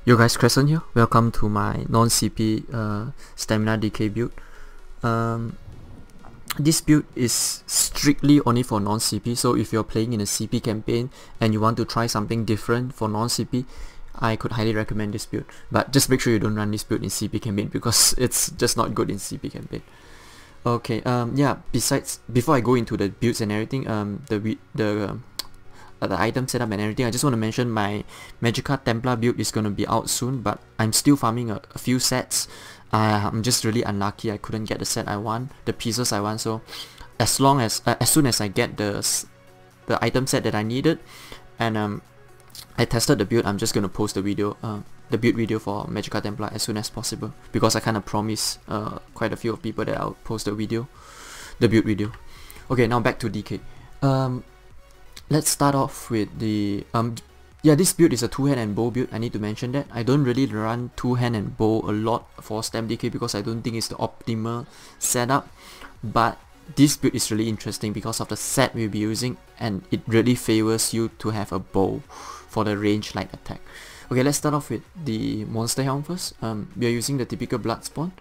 Yo guys, Crescent here. Welcome to my non-CP stamina decay build. This build is strictly only for non-CP, so if you're playing in a CP campaign and you want to try something different for non-CP, I could highly recommend this build. But just make sure you don't run this build in CP campaign because it's just not good in CP campaign. Okay, yeah, before I go into the builds and everything, the item setup and everything, I just want to mention my Magicka Templar build is going to be out soon, but I'm still farming a few sets. I'm just really unlucky I couldn't get the set I want, the pieces I want, so as soon as I get the item set that I needed and I tested the build, I'm just going to post the video, the build video for Magicka Templar as soon as possible, because I kind of promised quite a few of people that I'll post the build video. Okay, now back to DK. Let's start off with the yeah, this build is a two-hand and bow build. I need to mention that. I don't really run two-hand and bow a lot for stam DK because I don't think it's the optimal setup, but this build is really interesting because of the set we'll be using, and it really favors you to have a bow for the range light attack. Okay, let's start off with the monster helm first. We are using the typical Bloodspawn.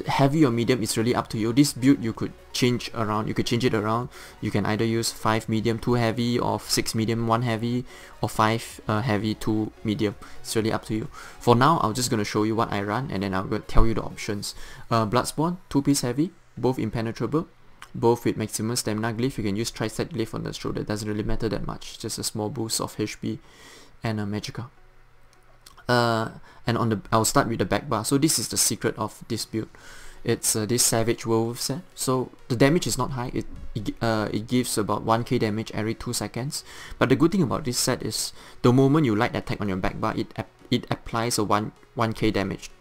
Heavy or medium is really up to you. This build you could change it around. You can either use 5 medium 2 heavy, or 6 medium 1 heavy, or 5 heavy 2 medium. It's really up to you. For now, I'm just gonna show you what I run, and then I'm gonna tell you the options. Bloodspawn 2-piece heavy, both impenetrable, both with maximum stamina glyph. You can use tri-set glyph on the shoulder. It doesn't really matter that much, just a small boost of HP and a Magicka. And I'll start with the back bar. So this is the secret of this build. It's this Savage Werewolf set. So the damage is not high. It gives about 1k damage every 2 seconds. But the good thing about this set is the moment you light attack on your back bar, it applies a 1k damage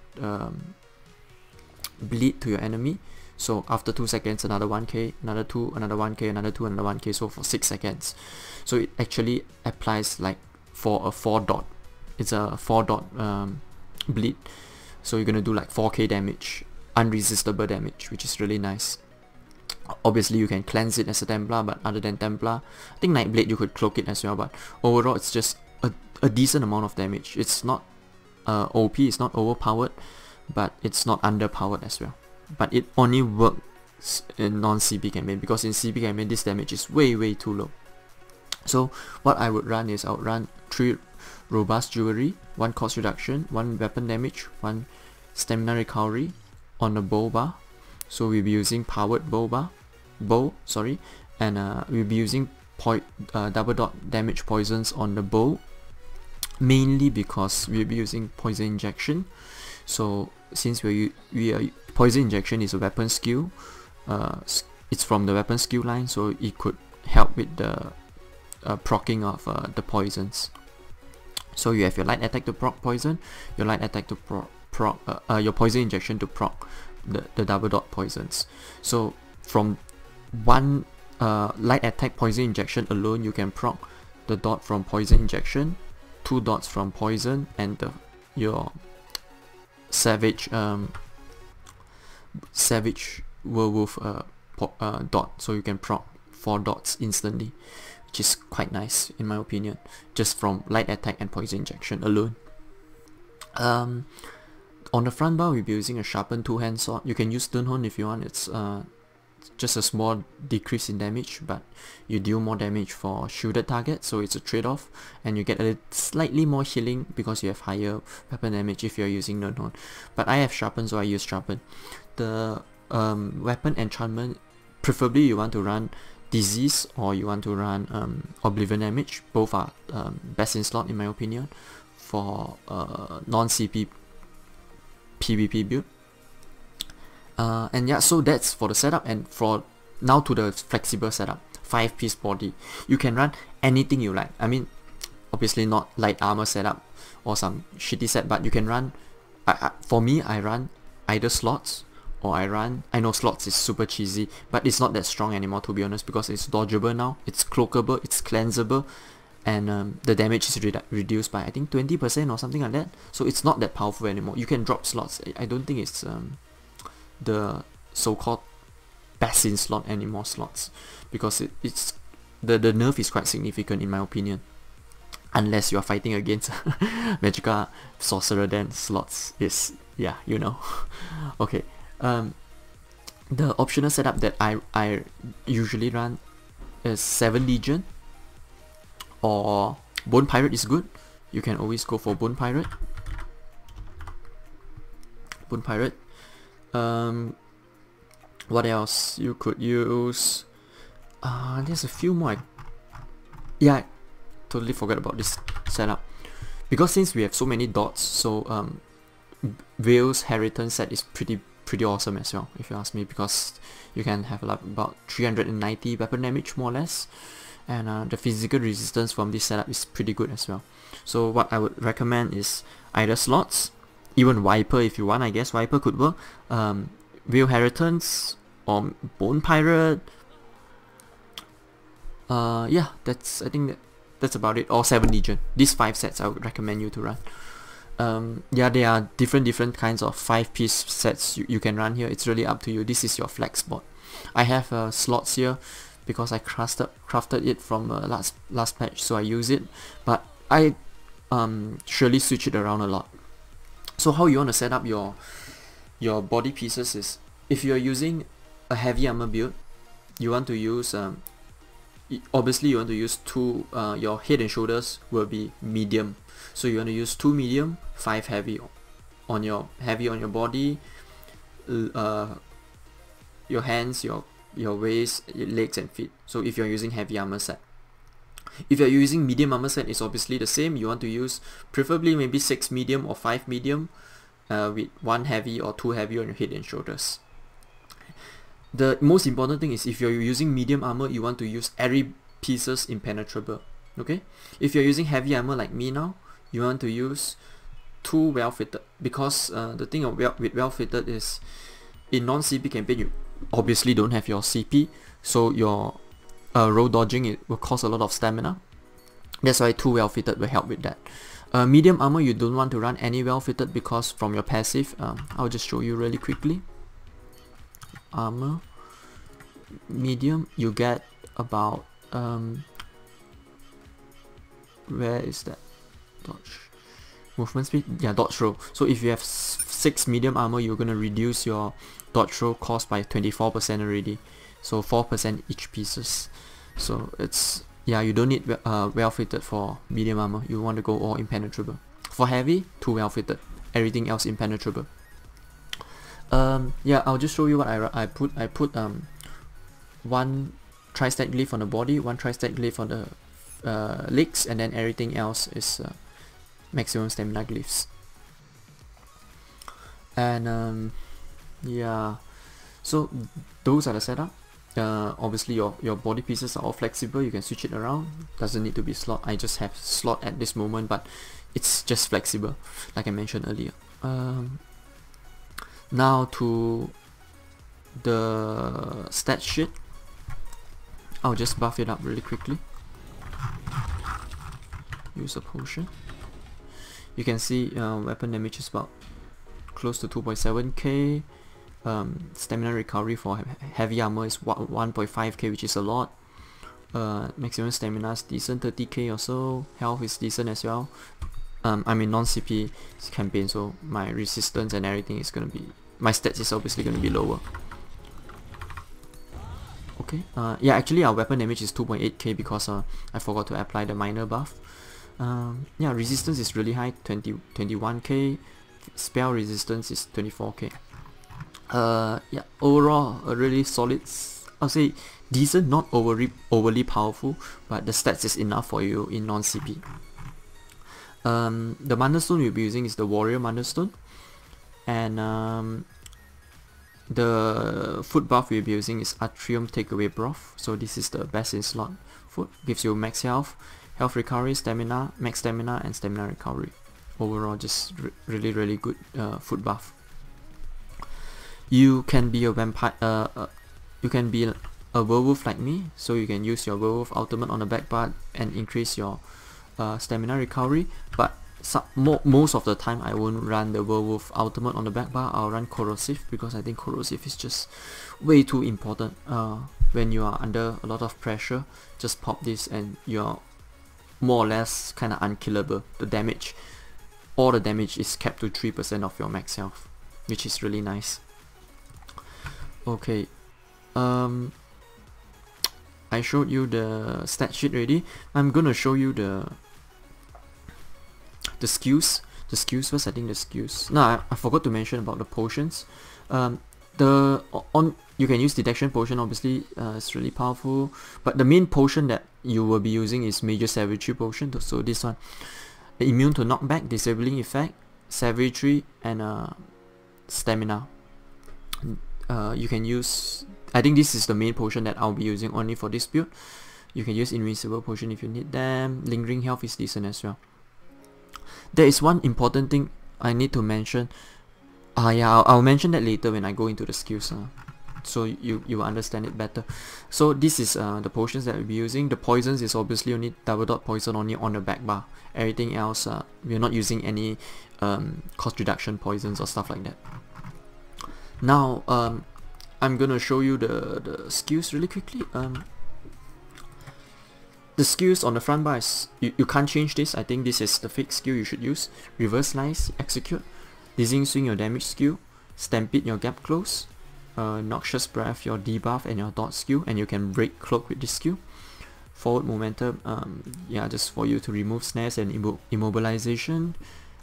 bleed to your enemy. So after 2 seconds, another 1k, another 2, another 1k, another 2, another 1k. So for 6 seconds. So it actually applies like for a 4 dot. It's a 4 dot bleed, so you're gonna do like 4k damage, unresistible damage, which is really nice. Obviously you can cleanse it as a Templar, but other than Templar, I think Nightblade you could cloak it as well, but overall it's just a decent amount of damage. It's not OP, it's not overpowered, but it's not underpowered as well. But it only works in non-CP campaign, because in CP campaign this damage is way too low. So what I would run is I would run 3 robust jewelry, 1 cost reduction, 1 weapon damage, 1 stamina recovery on the bow bar. So we'll be using powered bow, and we'll be using double dot damage poisons on the bow, mainly because we'll be using poison injection. So since we are poison injection is a weapon skill, it's from the weapon skill line, so it could help with the proccing of the poisons. So you have your light attack to proc poison, your light attack to your poison injection to proc the double dot poisons. So from 1 light attack poison injection alone, you can proc the dot from poison injection, 2 dots from poison, and your savage werewolf dot. So you can proc 4 dots instantly, which is quite nice in my opinion, just from light attack and poison injection alone. On the front bar, we'll be using a sharpened 2-hand sword. You can use Stonehorn if you want. It's just a small decrease in damage, but you deal more damage for shielded targets, so it's a trade-off, and you get a slightly more healing because you have higher weapon damage if you're using Stonehorn. But I have sharpened, so I use sharpened. The weapon enchantment, preferably you want to run disease or you want to run oblivion damage. Both are best in slot in my opinion for non-CP PvP build. And yeah, so that's for the setup. And for now to the flexible setup, 5-piece body. You can run anything you like. I mean, obviously not light armor setup or some shitty set, but you can run, for me I run either slots, or I know slots is super cheesy, but it's not that strong anymore, to be honest, because it's dodgeable now, it's cloakable, it's cleansable, and the damage is reduced by I think 20% or something like that. So it's not that powerful anymore. You can drop slots. I don't think it's the so-called best in slot anymore slots, because it's the nerf is quite significant in my opinion. unless you are fighting against Magica Sorcerer, then slots is, yeah, you know. Okay, the optional setup that I usually run is 7 Legion, or Bone Pirate is good. You can always go for Bone Pirate. Bone Pirate. What else you could use? There's a few more. Yeah, I totally forgot about this setup. Because since we have so many dots, so Veil's Heritage set is pretty awesome as well, if you ask me, because you can have like about 390 weapon damage more or less, and the physical resistance from this setup is pretty good as well. So what I would recommend is either slots, even Viper if you want. I guess Viper could work, Veil Heritage or Bone Pirate. Yeah, I think that's about it. Or 7 Legion. These 5 sets I would recommend you to run. Yeah, there are different kinds of 5-piece sets you can run here. It's really up to you. This is your flex spot. I have slots here because I crafted it from last patch, so I use it. But I surely switch it around a lot. So how you want to set up your body pieces is, if you are using a heavy armor build, you want to use obviously you want to use 2, your head and shoulders will be medium, so you want to use 2 medium, 5 heavy on your body, your hands, your waist, your legs and feet. So if you're using heavy armor set. If you're using medium armor set, it's obviously the same. You want to use preferably maybe 6 medium or 5 medium, with 1 heavy or 2 heavy on your head and shoulders. The most important thing is, if you're using medium armor, you want to use every pieces impenetrable. Okay, if you're using heavy armor like me now, you want to use 2 well fitted, because the thing with well fitted is, in non-CP campaign you obviously don't have your CP, so your roll dodging it will cost a lot of stamina. That's why 2 well fitted will help with that. Medium armor you don't want to run any well fitted, because from your passive, I'll just show you really quickly. Armor medium, you get about where is that? Dodge, movement speed, yeah, dodge roll. So if you have 6 medium armor, you're gonna reduce your dodge roll cost by 24% already, so 4% each pieces. So it's, yeah, you don't need well fitted for medium armor. You want to go all impenetrable. For heavy, 2 well fitted, everything else impenetrable. Yeah, I'll just show you what I put. I put 1 tri-stack glyph on the body, 1 tri-stack glyph on the legs, and then everything else is maximum stamina glyphs. And yeah, so those are the setup. Obviously your body pieces are all flexible, you can switch it around, doesn't need to be slot. I just have slot at this moment, but it's just flexible like I mentioned earlier. Now to the stat sheet. I'll just buff it up really quickly. Use a potion. You can see weapon damage is about close to 2.7k. Stamina recovery for heavy armor is 1.5k, which is a lot. Maximum stamina is decent, 30k or so. Health is decent as well. I'm in non-CP campaign, so my resistance and everything is gonna be, my stats is obviously gonna be lower. Okay, yeah, actually our weapon damage is 2.8k because I forgot to apply the minor buff. Yeah, resistance is really high, 21k. Spell resistance is 24k. Yeah, overall a really solid, I'll say decent, not overly powerful, but the stats is enough for you in non-CP. The Mundus stone we'll be using is the Warrior Mundus stone, and the food buff we'll be using is Atrium Takeaway Broth. So this is the best in slot food, gives you max health, health recovery, stamina, max stamina, and stamina recovery. Overall just really good food buff. You can be a vampire, you can be a werewolf like me, so you can use your werewolf ultimate on the back part and increase your stamina recovery, but most of the time I won't run the werewolf ultimate on the back bar. I'll run corrosive because I think corrosive is just way too important. When you are under a lot of pressure, just pop this and your more or less kind of unkillable. The damage, all the damage is kept to 3% of your max health, which is really nice. Okay, I showed you the stat sheet already. I'm gonna show you the skills. The skills first. I think the skills. No, I forgot to mention about the potions. You can use detection potion. Obviously, it's really powerful. But the main potion that you will be using is major savagery potion. So this one, immune to knockback, disabling effect, savagery, and stamina. You can use. I think this is the main potion that I'll be using only for this build. You can use invincible potion if you need them. Lingering health is decent as well. There is one important thing I need to mention. Yeah, I'll mention that later when I go into the skills. So you will understand it better. So this is the potions that we'll be using. The poisons is obviously only double dot poison only on the back bar. Everything else, we're not using any cost reduction poisons or stuff like that. Now, I'm gonna show you the skills really quickly. The skills on the front bar is, you can't change this. I think this is the fixed skill you should use. Reverse slice, execute, dizzying swing your damage skill, stampede your gap close, noxious breath your debuff and your dot skill, and you can break cloak with this skill. Forward momentum, yeah, just for you to remove snares and immobilization.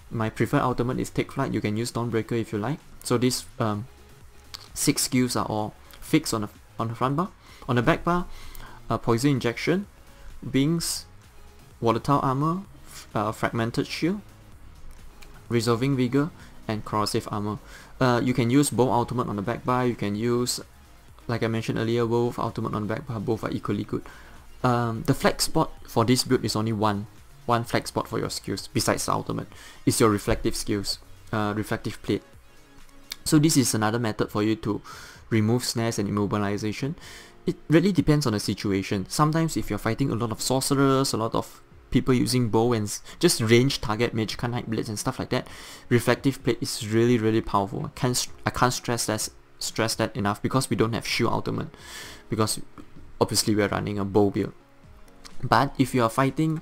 My preferred ultimate is take flight. You can use Dawnbreaker if you like. So these 6 skills are all fixed on the front bar. On the back bar, poison injection, wings, volatile armor, fragmented shield, resolving vigor, and corrosive armor. You can use bow ultimate on the back bar. You can use, like I mentioned earlier, wolf ultimate on the back bar. Both are equally good. The flex spot for this build is only one flex spot for your skills besides the ultimate. It's your reflective skills, reflective plate. So this is another method for you to remove snares and immobilization. It really depends on the situation. Sometimes if you're fighting a lot of sorcerers, a lot of people using bow and just range target Magicka Night Blades and stuff like that, reflective plate is really powerful. I can't stress that enough, because we don't have shield ultimate, because obviously we're running a bow build. But if you are fighting,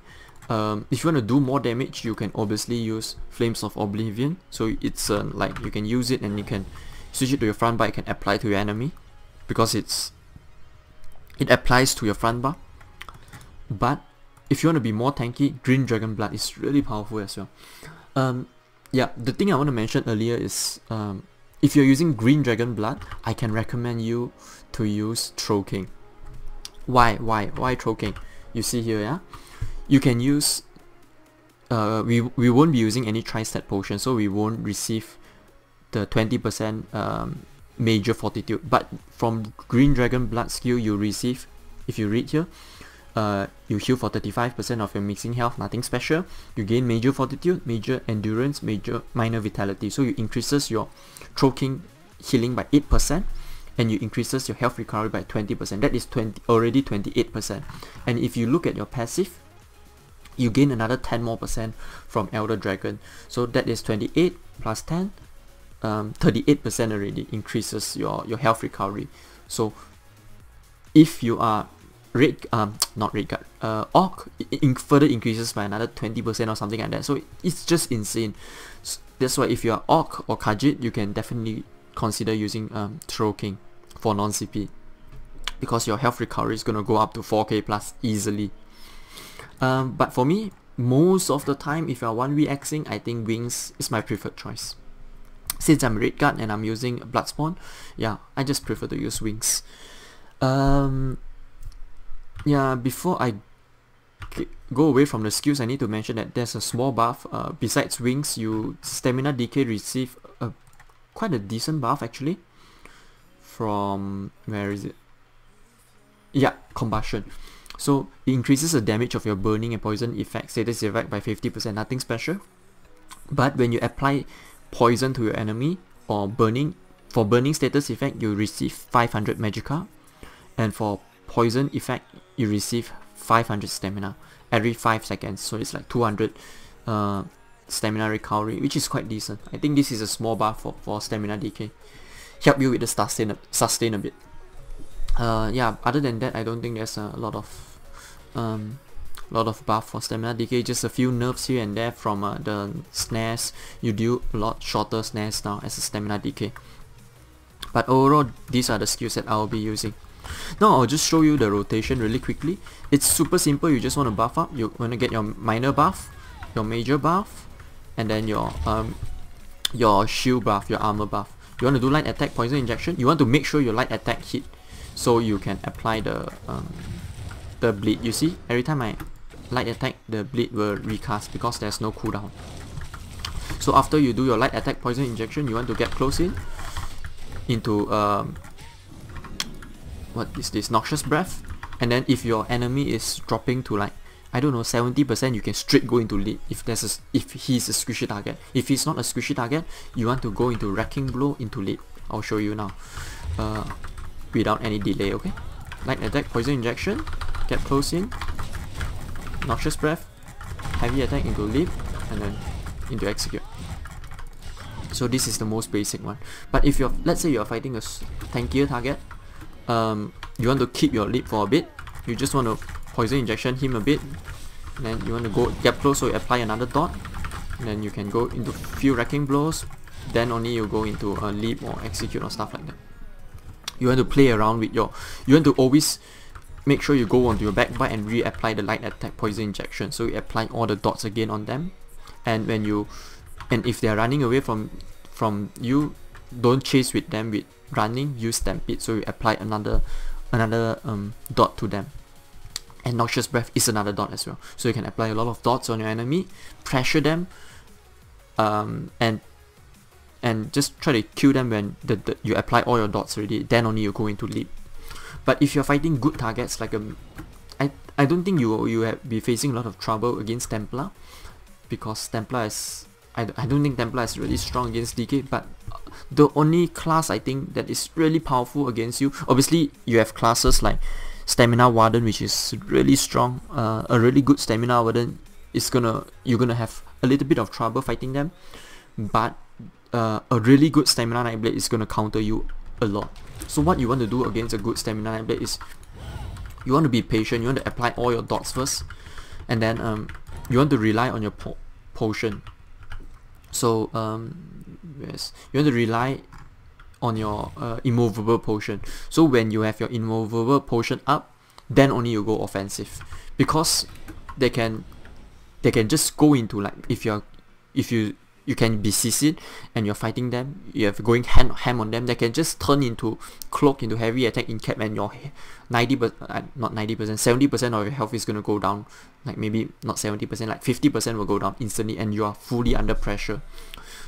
if you want to do more damage, you can obviously use Flames of Oblivion. So it's like you can use it and you can switch it to your front bar. You can apply to your enemy, because it applies to your front bar. But if you want to be more tanky, Green Dragon Blood is really powerful as well. Yeah, the thing I want to mention earlier is, if you're using Green Dragon Blood, I can recommend you to use Troll King. Why Troll King? You see here, yeah? You can use, we won't be using any tri-stat potion, so we won't receive the 20% major fortitude. But from Green Dragon Blood skill, you receive, if you read here, you heal for 35% of your mixing health, nothing special. You gain major fortitude, major endurance, minor vitality. So you increases your Troll King healing by 8%, and you increases your health recovery by 20%. That is already 28%. And if you look at your passive, you gain another 10% more from Elder Dragon. So that is 28 plus 10, 38% already increases your health recovery. So if you are not red guard, Orc, it further increases by another 20% or something like that. So it's just insane. That's why if you are Orc or Khajiit, you can definitely consider using Troll King for non-CP, because your health recovery is gonna go up to 4k plus easily. But for me, most of the time, if you're 1v-Xing, I think Wings is my preferred choice. Since I'm red guard and I'm using Bloodspawn, yeah, I just prefer to use Wings. Yeah, before I go away from the skills, I need to mention that there's a small buff. Besides Wings, you Stamina Decay receive quite a decent buff actually. From, where is it? Yeah, Combustion. So it increases the damage of your burning and poison effect, status effect by 50%, nothing special. But when you apply poison to your enemy or burning, for burning status effect you receive 500 Magicka, and for poison effect you receive 500 stamina every 5 seconds. So it's like 200 stamina recovery, which is quite decent. I think this is a small buff for stamina decay. Help you with the sustain a bit. Yeah, other than that, I don't think there's a lot of a lot of buff for stamina decay, just a few nerfs here and there from the snares. You do a lot shorter snares now as a stamina decay. But overall, these are the skills that I'll be using. Now I'll just show you the rotation really quickly. It's super simple. You just want to buff up. You want to get your minor buff, your major buff, and then your shield buff, your armor buff. You want to do light attack, poison injection. You want to make sure your light attack hit, so you can apply the bleed. You see, every time I light attack, the bleed will recast because there's no cooldown. So after you do your light attack, poison injection, you want to get close into what is this, noxious breath, and then if your enemy is dropping to like, I don't know, 70%, you can straight go into lead if he's a squishy target. If he's not a squishy target, you want to go into wrecking blow into lead. I'll show you now without any delay. Okay, light attack, poison injection, get close in, noxious breath, heavy attack into lead, and then into execute. So this is the most basic one. But if you're, let's say you're fighting a tankier target, you want to keep your lead for a bit, you just want to poison injection him a bit, and then you want to go get close, so you apply another dot, and then you can go into few wrecking blows, then only you go into a leap or execute or stuff like that. You want to play around with you want to always make sure you go onto your back bite and reapply the light attack poison injection, so you apply all the dots again on them, and if they are running away from you, don't chase with them with running, use stampede, so you apply another dot to them. And noxious breath is another dot as well, so you can apply a lot of dots on your enemy, pressure them, and just try to kill them when you apply all your dots already, then only you go into leap. But if you're fighting good targets like I don't think you will be facing a lot of trouble against Templar, because Templar is, I don't think Templar is really strong against DK. But the only class I think that is really powerful against you, obviously you have classes like Stamina Warden, which is really strong. A really good Stamina Warden is you're gonna have a little bit of trouble fighting them, but a really good Stamina Nightblade is gonna counter you a lot. So what you want to do against a good Stamina Nightblade is you want to be patient. You want to apply all your dots first, and then you want to rely on your potion. So yes, you want to rely on your immovable potion. So when you have your immovable potion up, then only you go offensive, because they can just go into, like, if you can be CC'd and you're fighting them, you're going ham on them, they can just turn into cloak into heavy attack in cap, and your 70% of your health is gonna go down. Like, maybe not 70%, like 50% will go down instantly, and you are fully under pressure.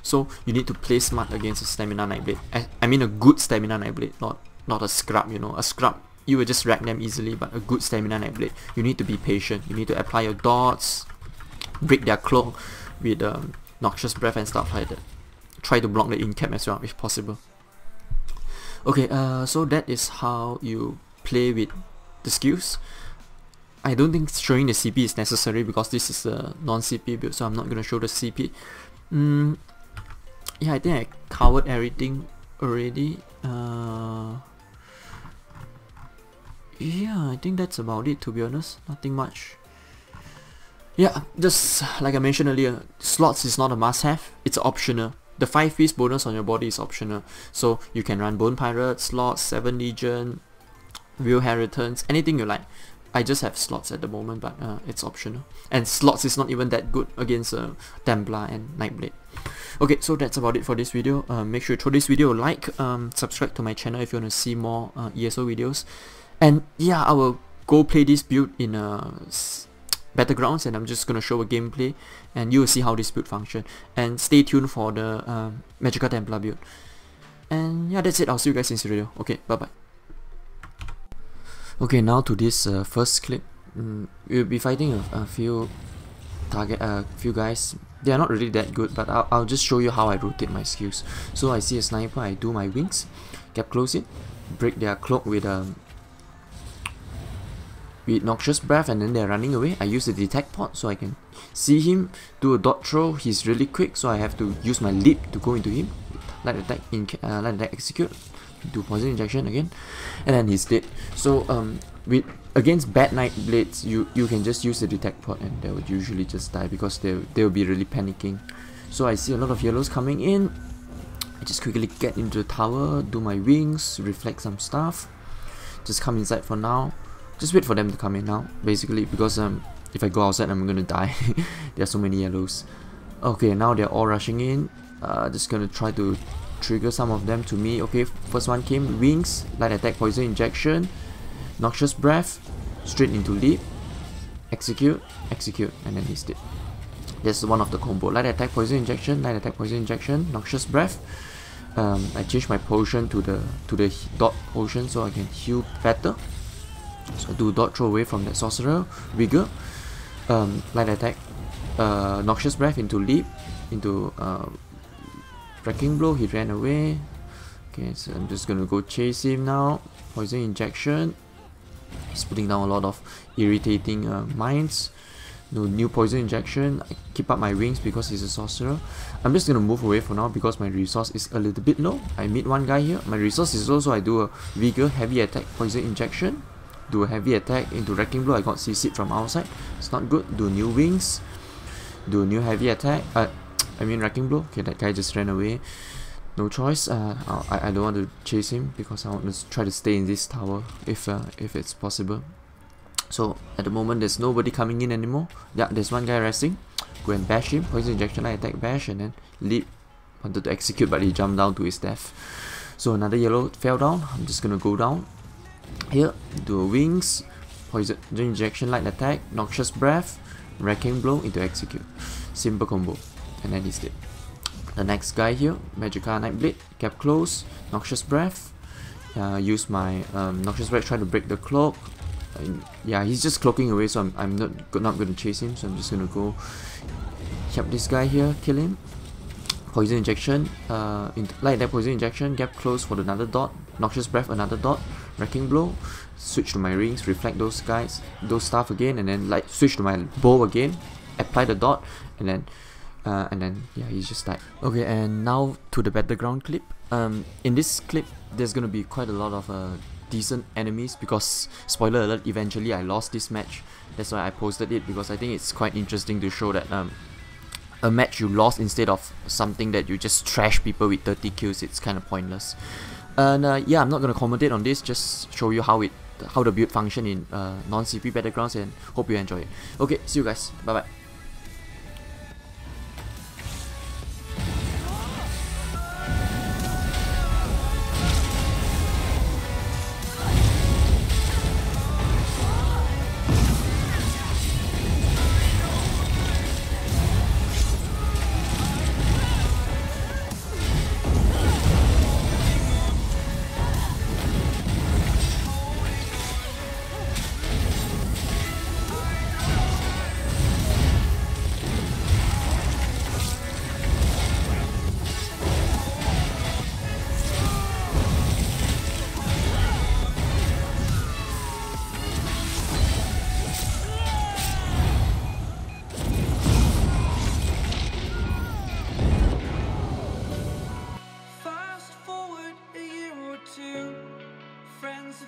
So you need to play smart against a Stamina Nightblade. I mean a good Stamina Nightblade, not a scrub, you know. A scrub, you will just rack them easily, but a good Stamina Nightblade, you need to be patient. You need to apply your dots, break their cloak with noxious breath and stuff like that. Try to block the in-cap as well if possible. Okay, so that is how you play with the skills. I don't think showing the CP is necessary because this is a non-CP build, so I'm not going to show the CP. Yeah, I think I covered everything already. Yeah, I think that's about it, to be honest. Nothing much. Yeah, just like I mentioned earlier, slots is not a must-have, it's optional. The 5-piece bonus on your body is optional. So you can run Bone Pirate, slots, 7 Legion, Real Inheritance, anything you like. I just have slots at the moment, but it's optional. And slots is not even that good against Templar and Nightblade. Okay, so that's about it for this video. Make sure you throw this video a like, subscribe to my channel if you want to see more ESO videos. And yeah, I will go play this build in Battlegrounds, and I'm just gonna show a gameplay, and you will see how this build function. And stay tuned for the Magical Templar build. And yeah, that's it. I'll see you guys in this video. Okay, bye bye. Okay, now to this first clip. We'll be fighting a few guys. They are not really that good, but I'll just show you how I rotate my skills. So I see a sniper, I do my wings, get close in, break their cloak with noxious breath, and then they're running away. I use the detect pod so I can see him, do a dot throw. He's really quick, so I have to use my leap to go into him. Light attack execute, do poison injection again, and then he's dead. So with against bad Night Blades, you can just use the detect pod and they would usually just die because they'll be really panicking. So I see a lot of yellows coming in. I just quickly get into the tower, do my wings, reflect some stuff, just come inside for now. Just wait for them to come in now, basically, because if I go outside I'm gonna die. There are so many yellows. Okay, now they're all rushing in. Just gonna try to trigger some of them to me. Okay, first one came, wings, light attack, poison injection, noxious breath, straight into leap, execute, and then he's dead. That's one of the combo. Light attack, poison injection, light attack, poison injection, noxious breath. I changed my potion to the dot potion so I can heal better. So I do dot throw away from that sorcerer, vigor, light attack, noxious breath into leap, into wrecking blow. He ran away. Okay, so I'm just gonna go chase him now. Poison injection. He's putting down a lot of irritating mines. No new poison injection. I keep up my wings because he's a sorcerer. I'm just gonna move away for now because my resource is a little bit low. I meet one guy here. My resource is low, so I do a vigor, heavy attack, poison injection. Do a heavy attack into wrecking blow. I got CC'd from outside. It's not good. Do new wings. Do a new heavy attack. I mean wrecking blow. Okay, that guy just ran away. No choice. I don't want to chase him because I want to try to stay in this tower if it's possible. So at the moment there's nobody coming in anymore. Yeah, there's one guy resting. Go and bash him. Poison injection, I attack, bash, and then leap. Wanted to execute but he jumped down to his death. So another yellow fell down. I'm just gonna go down here, do a wings, poison injection, light attack, noxious breath, wrecking blow into execute. Simple combo, and then he's dead. The next guy here, Magica Nightblade, gap close, noxious breath. Use my noxious breath, try to break the cloak. Yeah, he's just cloaking away, so I'm not gonna chase him. So I'm just gonna go help this guy here, kill him. Poison injection, light attack, poison injection, gap close for another dot, noxious breath, another dot, wrecking blow, switch to my rings, reflect those guys, those stuff again, and then like switch to my bow again, apply the dot, and then yeah, he's just died. Okay, and now to the battleground clip. In this clip, there's gonna be quite a lot of decent enemies because, spoiler alert, eventually I lost this match. That's why I posted it, because I think it's quite interesting to show that a match you lost instead of something that you just trash people with 30 kills. It's kind of pointless. And yeah, I'm not gonna commentate on this, just show you how the build function in non-CP battlegrounds, and hope you enjoy it. Okay, see you guys. Bye bye.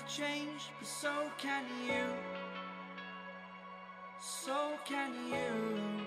Change, but so can you. So can you.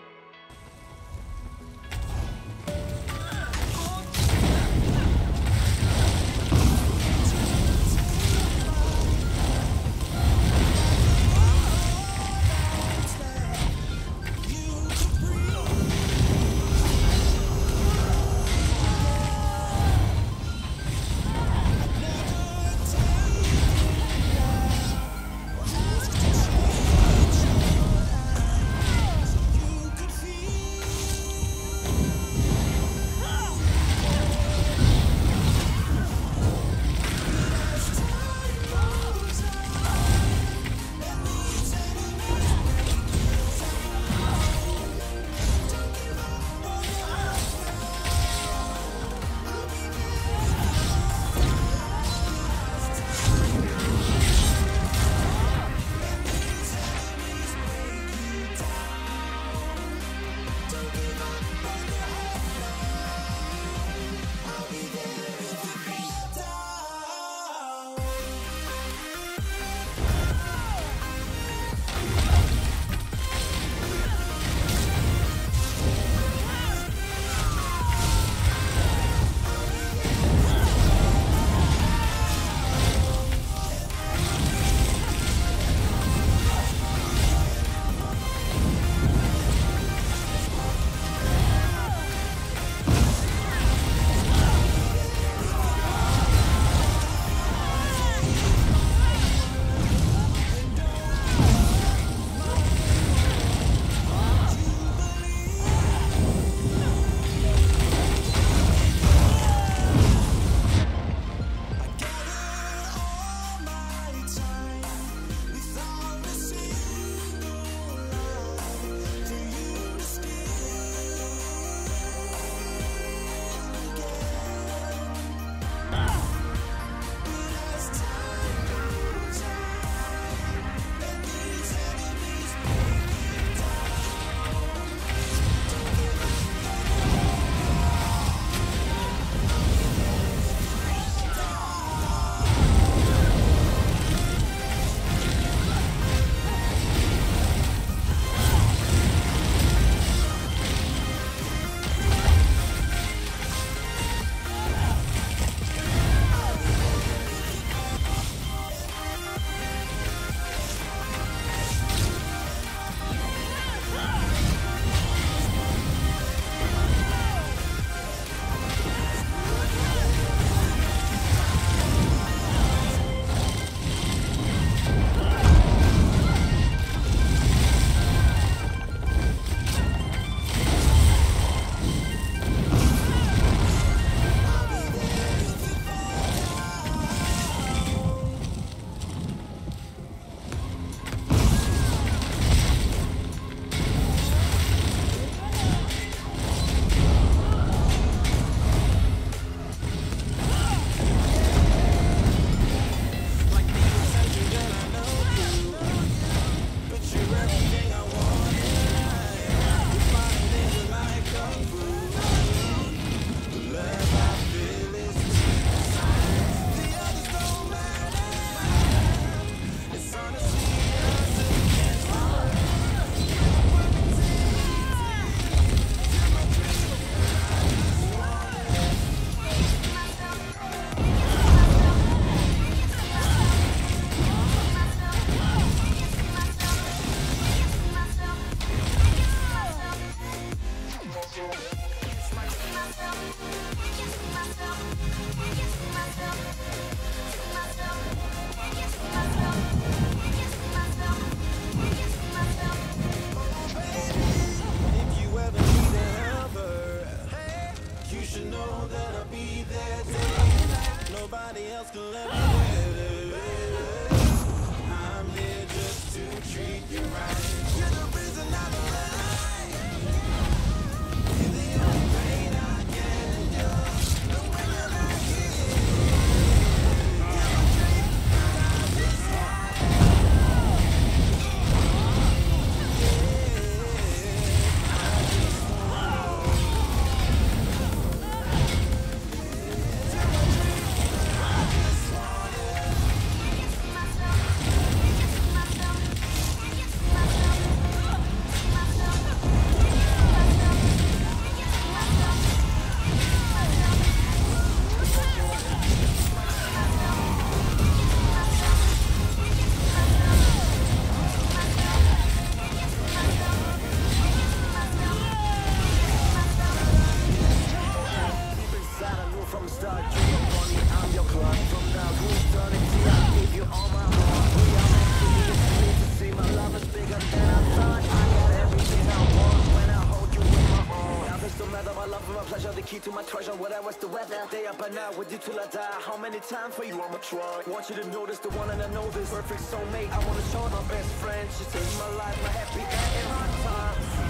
else can let me live. I'm here just to treat you right. You're the reason I'm alive. You're the only pain I can endure. But when you're not here, you're my dream. I'm just from the start, you were funny, I'm your clock. From now to eternity, I give you all my heart. We are meant to be, it's clear to see my love is bigger than I thought. I got everything I want when I hold you in my arms. Nothing's no matter, my love and my pleasure, the key to my treasure. Whatever's the weather, day up and out with you till I die. How many times for you I'ma try? Want you to notice the one and I know this perfect soulmate. I wanna show my best friend. She saved my life, my happy and hard times.